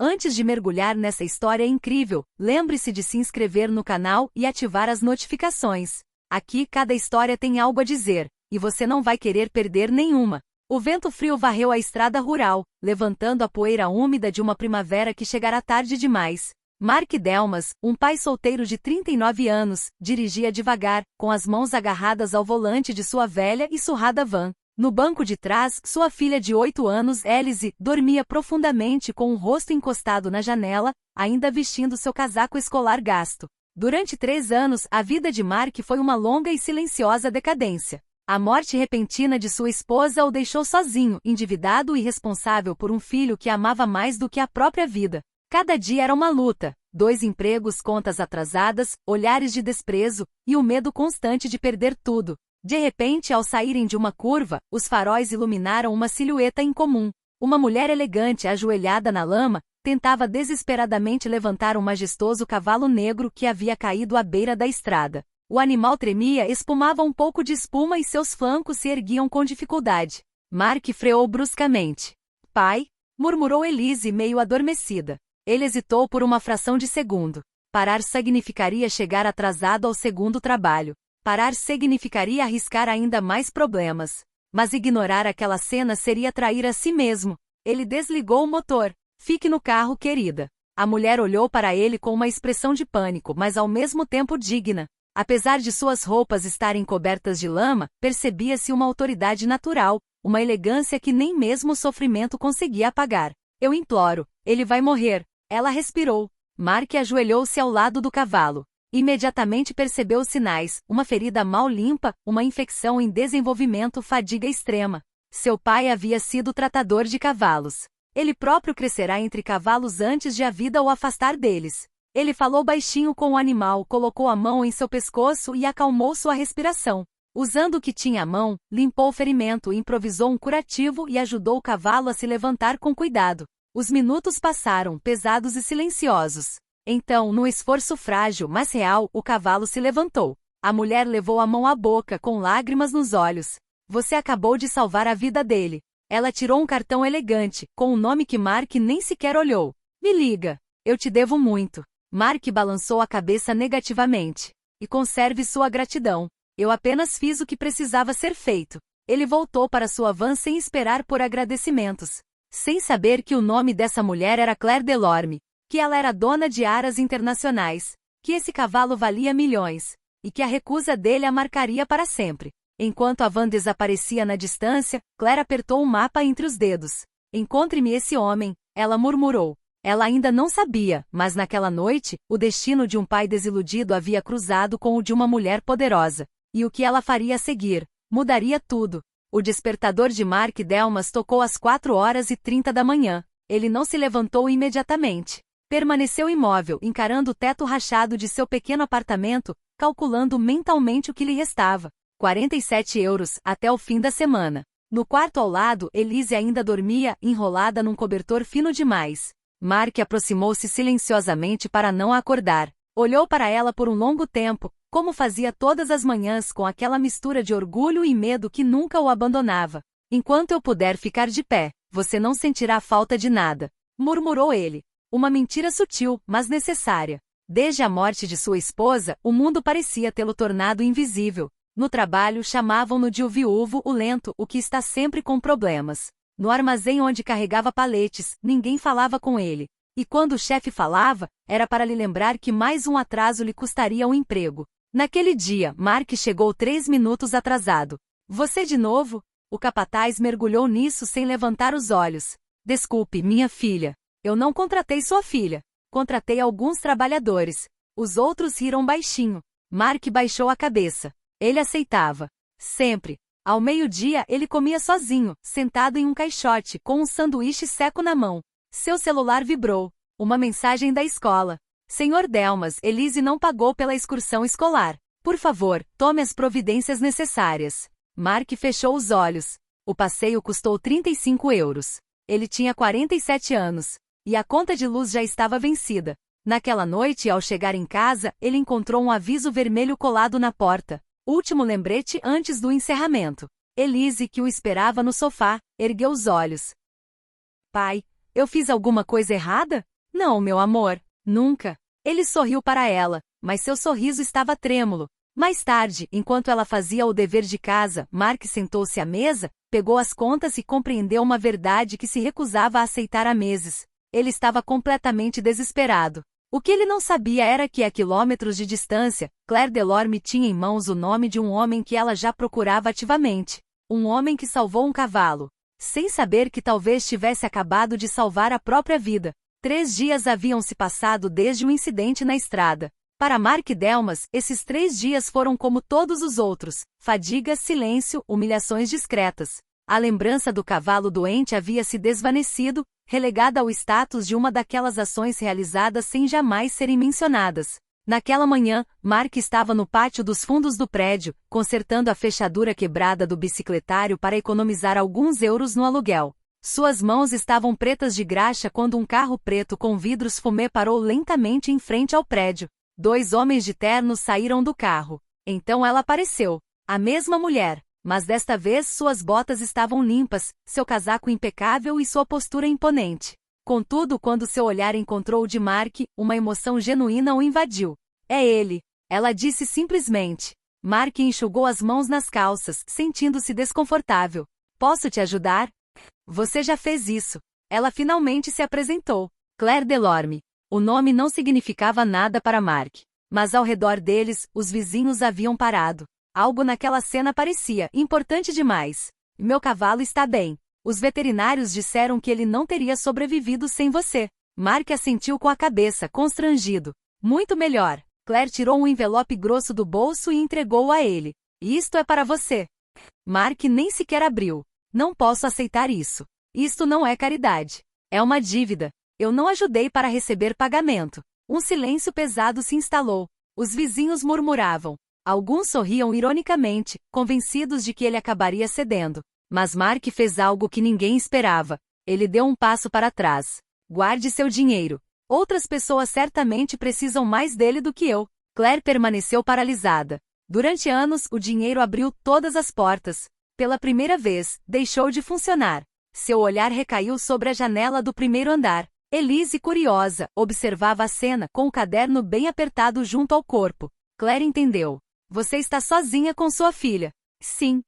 Antes de mergulhar nessa história incrível, lembre-se de se inscrever no canal e ativar as notificações. Aqui cada história tem algo a dizer, e você não vai querer perder nenhuma. O vento frio varreu a estrada rural, levantando a poeira úmida de uma primavera que chegará tarde demais. Mark Delmas, um pai solteiro de 39 anos, dirigia devagar, com as mãos agarradas ao volante de sua velha e surrada van. No banco de trás, sua filha de 8 anos, Elise, dormia profundamente com o rosto encostado na janela, ainda vestindo seu casaco escolar gasto. Durante 3 anos, a vida de Mark foi uma longa e silenciosa decadência. A morte repentina de sua esposa o deixou sozinho, endividado e responsável por um filho que amava mais do que a própria vida. Cada dia era uma luta, 2 empregos, contas atrasadas, olhares de desprezo, e o medo constante de perder tudo. De repente, ao saírem de uma curva, os faróis iluminaram uma silhueta incomum. Uma mulher elegante ajoelhada na lama, tentava desesperadamente levantar um majestoso cavalo negro que havia caído à beira da estrada. O animal tremia, espumava um pouco de espuma e seus flancos se erguiam com dificuldade. Mark freou bruscamente. Pai? Murmurou Elise meio adormecida. Ele hesitou por uma fração de segundo. Parar significaria chegar atrasado ao segundo trabalho. Parar significaria arriscar ainda mais problemas. Mas ignorar aquela cena seria trair a si mesmo. Ele desligou o motor. Fique no carro, querida. A mulher olhou para ele com uma expressão de pânico, mas ao mesmo tempo digna. Apesar de suas roupas estarem cobertas de lama, percebia-se uma autoridade natural, uma elegância que nem mesmo o sofrimento conseguia apagar. Eu imploro, ele vai morrer. Ela respirou. Mark ajoelhou-se ao lado do cavalo. Imediatamente percebeu os sinais, uma ferida mal limpa, uma infecção em desenvolvimento, fadiga extrema. Seu pai havia sido tratador de cavalos. Ele próprio crescerá entre cavalos antes de a vida o afastar deles. Ele falou baixinho com o animal, colocou a mão em seu pescoço e acalmou sua respiração. Usando o que tinha à mão, limpou o ferimento, improvisou um curativo e ajudou o cavalo a se levantar com cuidado. Os minutos passaram, pesados e silenciosos. Então, num esforço frágil, mas real, o cavalo se levantou. A mulher levou a mão à boca, com lágrimas nos olhos. Você acabou de salvar a vida dele. Ela tirou um cartão elegante, com um nome que Mark nem sequer olhou. Me liga. Eu te devo muito. Mark balançou a cabeça negativamente. E conserve sua gratidão. Eu apenas fiz o que precisava ser feito. Ele voltou para sua van sem esperar por agradecimentos. Sem saber que o nome dessa mulher era Claire Delorme. Que ela era dona de aras internacionais. Que esse cavalo valia milhões. E que a recusa dele a marcaria para sempre. Enquanto a van desaparecia na distância, Claire apertou um mapa entre os dedos. Encontre-me esse homem, ela murmurou. Ela ainda não sabia, mas naquela noite, o destino de um pai desiludido havia cruzado com o de uma mulher poderosa. E o que ela faria a seguir? Mudaria tudo. O despertador de Mark Delmas tocou às 4h30 da manhã. Ele não se levantou imediatamente. Permaneceu imóvel, encarando o teto rachado de seu pequeno apartamento, calculando mentalmente o que lhe restava. 47 euros, até o fim da semana. No quarto ao lado, Elise ainda dormia, enrolada num cobertor fino demais. Mark aproximou-se silenciosamente para não a acordar. Olhou para ela por um longo tempo, como fazia todas as manhãs com aquela mistura de orgulho e medo que nunca o abandonava. Enquanto eu puder ficar de pé, você não sentirá falta de nada, murmurou ele. Uma mentira sutil, mas necessária. Desde a morte de sua esposa, o mundo parecia tê-lo tornado invisível. No trabalho chamavam-no de o viúvo, o lento, o que está sempre com problemas. No armazém onde carregava paletes, ninguém falava com ele. E quando o chefe falava, era para lhe lembrar que mais um atraso lhe custaria o emprego. Naquele dia, Mark chegou 3 minutos atrasado. Você de novo? O capataz mergulhou nisso sem levantar os olhos. Desculpe, minha filha. Eu não contratei sua filha. Contratei alguns trabalhadores. Os outros riram baixinho. Mark baixou a cabeça. Ele aceitava. Sempre. Ao meio-dia, ele comia sozinho, sentado em um caixote, com um sanduíche seco na mão. Seu celular vibrou. Uma mensagem da escola. Senhor Delmas, Elise não pagou pela excursão escolar. Por favor, tome as providências necessárias. Mark fechou os olhos. O passeio custou 35 euros. Ele tinha 47 anos. E a conta de luz já estava vencida. Naquela noite, ao chegar em casa, ele encontrou um aviso vermelho colado na porta. Último lembrete antes do encerramento. Elise, que o esperava no sofá, ergueu os olhos. Pai, Eu fiz alguma coisa errada? Não, meu amor, nunca. Ele sorriu para ela, mas seu sorriso estava trêmulo. Mais tarde, enquanto ela fazia o dever de casa, Mark sentou-se à mesa, pegou as contas e compreendeu uma verdade que se recusava a aceitar há meses. Ele estava completamente desesperado. O que ele não sabia era que, a quilômetros de distância, Claire Delorme tinha em mãos o nome de um homem que ela já procurava ativamente. Um homem que salvou um cavalo. Sem saber que talvez tivesse acabado de salvar a própria vida. 3 dias haviam se passado desde o incidente na estrada. Para Mark Delmas, esses 3 dias foram como todos os outros: fadiga, silêncio, humilhações discretas. A lembrança do cavalo doente havia se desvanecido, relegada ao status de uma daquelas ações realizadas sem jamais serem mencionadas. Naquela manhã, Mark estava no pátio dos fundos do prédio, consertando a fechadura quebrada do bicicletário para economizar alguns euros no aluguel. Suas mãos estavam pretas de graxa quando um carro preto com vidros fumê parou lentamente em frente ao prédio. 2 homens de terno saíram do carro. Então ela apareceu. A mesma mulher. Mas desta vez suas botas estavam limpas, seu casaco impecável e sua postura imponente. Contudo, quando seu olhar encontrou o de Mark, uma emoção genuína o invadiu. É ele, ela disse simplesmente. Mark enxugou as mãos nas calças, sentindo-se desconfortável. Posso te ajudar? Você já fez isso. Ela finalmente se apresentou. Claire Delorme. O nome não significava nada para Mark. Mas ao redor deles, os vizinhos haviam parado. Algo naquela cena parecia importante demais. Meu cavalo está bem. Os veterinários disseram que ele não teria sobrevivido sem você. Mark assentiu com a cabeça, constrangido. Muito melhor. Claire tirou um envelope grosso do bolso e entregou-o a ele. Isto é para você. Mark nem sequer abriu. Não posso aceitar isso. Isto não é caridade. É uma dívida. Eu não ajudei para receber pagamento. Um silêncio pesado se instalou. Os vizinhos murmuravam. Alguns sorriam ironicamente, convencidos de que ele acabaria cedendo. Mas Mark fez algo que ninguém esperava. Ele deu um passo para trás. Guarde seu dinheiro. Outras pessoas certamente precisam mais dele do que eu. Claire permaneceu paralisada. Durante anos, o dinheiro abriu todas as portas. Pela primeira vez, deixou de funcionar. Seu olhar recaiu sobre a janela do primeiro andar. Elise, curiosa, observava a cena com o caderno bem apertado junto ao corpo. Claire entendeu. Você está sozinha com sua filha. Sim.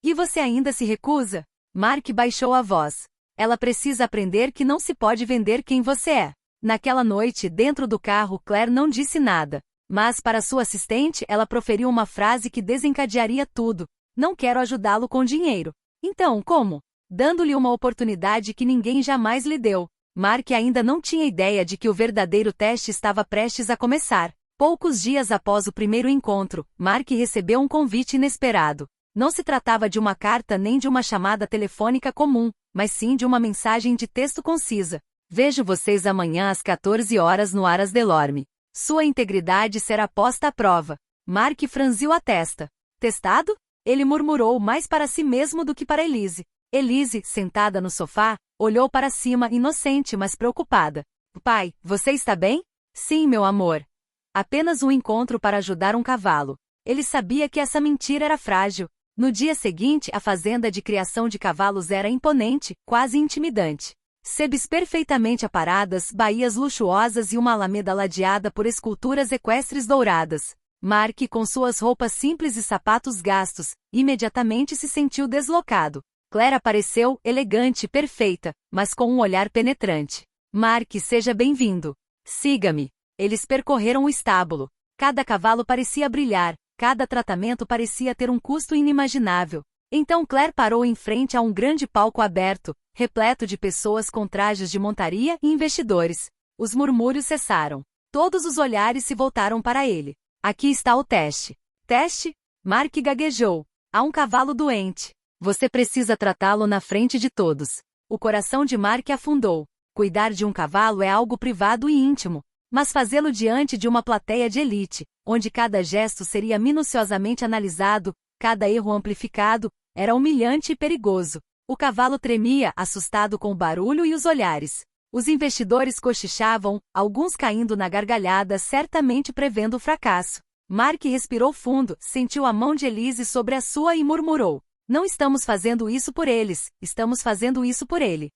E você ainda se recusa? Mark baixou a voz. Ela precisa aprender que não se pode vender quem você é. Naquela noite, dentro do carro, Claire não disse nada. Mas para sua assistente, ela proferiu uma frase que desencadearia tudo. Não quero ajudá-lo com dinheiro. Então, como? Dando-lhe uma oportunidade que ninguém jamais lhe deu. Mark ainda não tinha ideia de que o verdadeiro teste estava prestes a começar. Poucos dias após o primeiro encontro, Mark recebeu um convite inesperado. Não se tratava de uma carta nem de uma chamada telefônica comum, mas sim de uma mensagem de texto concisa. Vejo vocês amanhã às 14 horas no Aras Delorme. Sua integridade será posta à prova. Mark franziu a testa. Testado? Ele murmurou mais para si mesmo do que para Elise. Elise, sentada no sofá, olhou para cima inocente mas preocupada. Pai, você está bem? Sim, meu amor. Apenas um encontro para ajudar um cavalo. Ele sabia que essa mentira era frágil. No dia seguinte, a fazenda de criação de cavalos era imponente, quase intimidante. Sebes perfeitamente aparadas, baías luxuosas e uma alameda ladeada por esculturas equestres douradas. Mark, com suas roupas simples e sapatos gastos, imediatamente se sentiu deslocado. Claire apareceu, elegante e perfeita, mas com um olhar penetrante. Mark, seja bem-vindo. Siga-me. Eles percorreram o estábulo. Cada cavalo parecia brilhar, cada tratamento parecia ter um custo inimaginável. Então Claire parou em frente a um grande palco aberto, repleto de pessoas com trajes de montaria e investidores. Os murmúrios cessaram. Todos os olhares se voltaram para ele. Aqui está o teste. Teste? Mark gaguejou. Há um cavalo doente. Você precisa tratá-lo na frente de todos. O coração de Mark afundou. Cuidar de um cavalo é algo privado e íntimo. Mas fazê-lo diante de uma plateia de elite, onde cada gesto seria minuciosamente analisado, cada erro amplificado, era humilhante e perigoso. O cavalo tremia, assustado com o barulho e os olhares. Os investidores cochichavam, alguns caindo na gargalhada, certamente prevendo o fracasso. Mark respirou fundo, sentiu a mão de Elise sobre a sua e murmurou: Não estamos fazendo isso por eles, estamos fazendo isso por ele.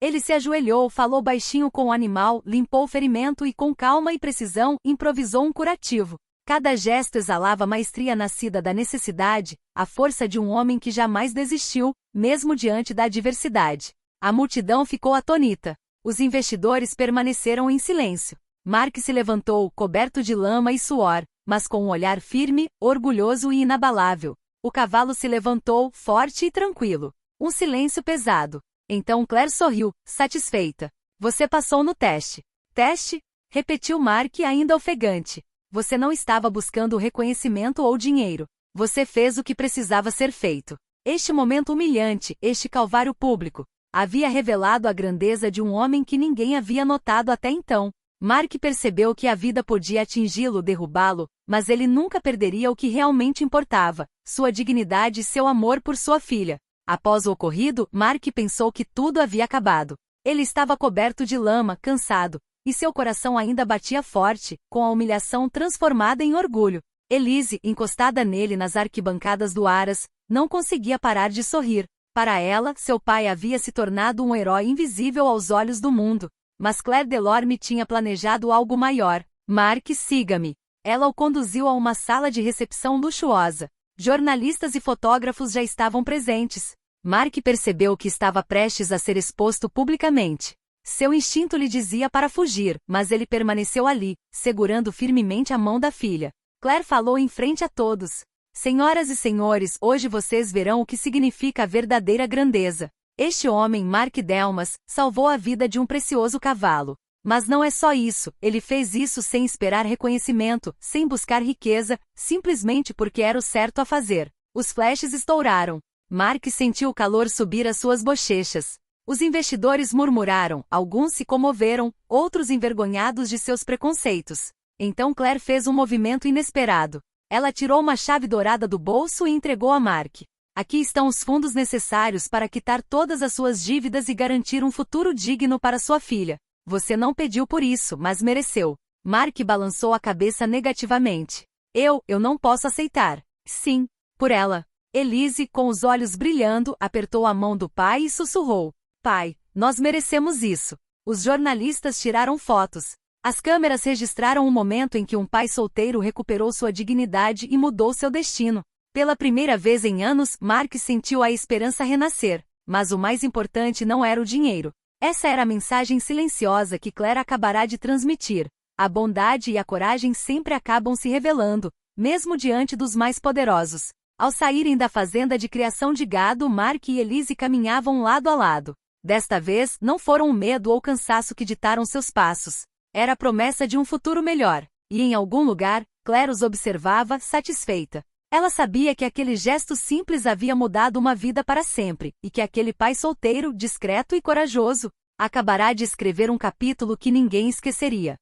Ele se ajoelhou, falou baixinho com o animal, limpou o ferimento e com calma e precisão, improvisou um curativo. Cada gesto exalava a maestria nascida da necessidade, a força de um homem que jamais desistiu, mesmo diante da adversidade. A multidão ficou atônita. Os investidores permaneceram em silêncio. Mark se levantou, coberto de lama e suor, mas com um olhar firme, orgulhoso e inabalável. O cavalo se levantou, forte e tranquilo. Um silêncio pesado. Então Claire sorriu, satisfeita. Você passou no teste. Teste? Repetiu Mark ainda ofegante. Você não estava buscando reconhecimento ou dinheiro. Você fez o que precisava ser feito. Este momento humilhante, este calvário público, havia revelado a grandeza de um homem que ninguém havia notado até então. Mark percebeu que a vida podia atingi-lo, derrubá-lo, mas ele nunca perderia o que realmente importava, sua dignidade e seu amor por sua filha. Após o ocorrido, Mark pensou que tudo havia acabado. Ele estava coberto de lama, cansado, e seu coração ainda batia forte, com a humilhação transformada em orgulho. Elise, encostada nele nas arquibancadas do Aras, não conseguia parar de sorrir. Para ela, seu pai havia se tornado um herói invisível aos olhos do mundo. Mas Claire Delorme tinha planejado algo maior. Mark, siga-me. Ela o conduziu a uma sala de recepção luxuosa. Jornalistas e fotógrafos já estavam presentes. Mark percebeu que estava prestes a ser exposto publicamente. Seu instinto lhe dizia para fugir, mas ele permaneceu ali, segurando firmemente a mão da filha. Claire falou em frente a todos. Senhoras e senhores, hoje vocês verão o que significa a verdadeira grandeza. Este homem, Mark Delmas, salvou a vida de um precioso cavalo. Mas não é só isso, ele fez isso sem esperar reconhecimento, sem buscar riqueza, simplesmente porque era o certo a fazer. Os flashes estouraram. Mark sentiu o calor subir às suas bochechas. Os investidores murmuraram, alguns se comoveram, outros envergonhados de seus preconceitos. Então Claire fez um movimento inesperado. Ela tirou uma chave dourada do bolso e entregou a Mark. Aqui estão os fundos necessários para quitar todas as suas dívidas e garantir um futuro digno para sua filha. Você não pediu por isso, mas mereceu. Mark balançou a cabeça negativamente. Eu não posso aceitar. Sim, por ela. Elise, com os olhos brilhando, apertou a mão do pai e sussurrou. Pai, nós merecemos isso. Os jornalistas tiraram fotos. As câmeras registraram o momento em que um pai solteiro recuperou sua dignidade e mudou seu destino. Pela primeira vez em anos, Mark sentiu a esperança renascer. Mas o mais importante não era o dinheiro. Essa era a mensagem silenciosa que Claire acabará de transmitir. A bondade e a coragem sempre acabam se revelando, mesmo diante dos mais poderosos. Ao saírem da fazenda de criação de gado, Mark e Elise caminhavam lado a lado. Desta vez, não foram o medo ou o cansaço que ditaram seus passos. Era a promessa de um futuro melhor. E em algum lugar, Claire os observava, satisfeita. Ela sabia que aquele gesto simples havia mudado uma vida para sempre, e que aquele pai solteiro, discreto e corajoso, acabará de escrever um capítulo que ninguém esqueceria.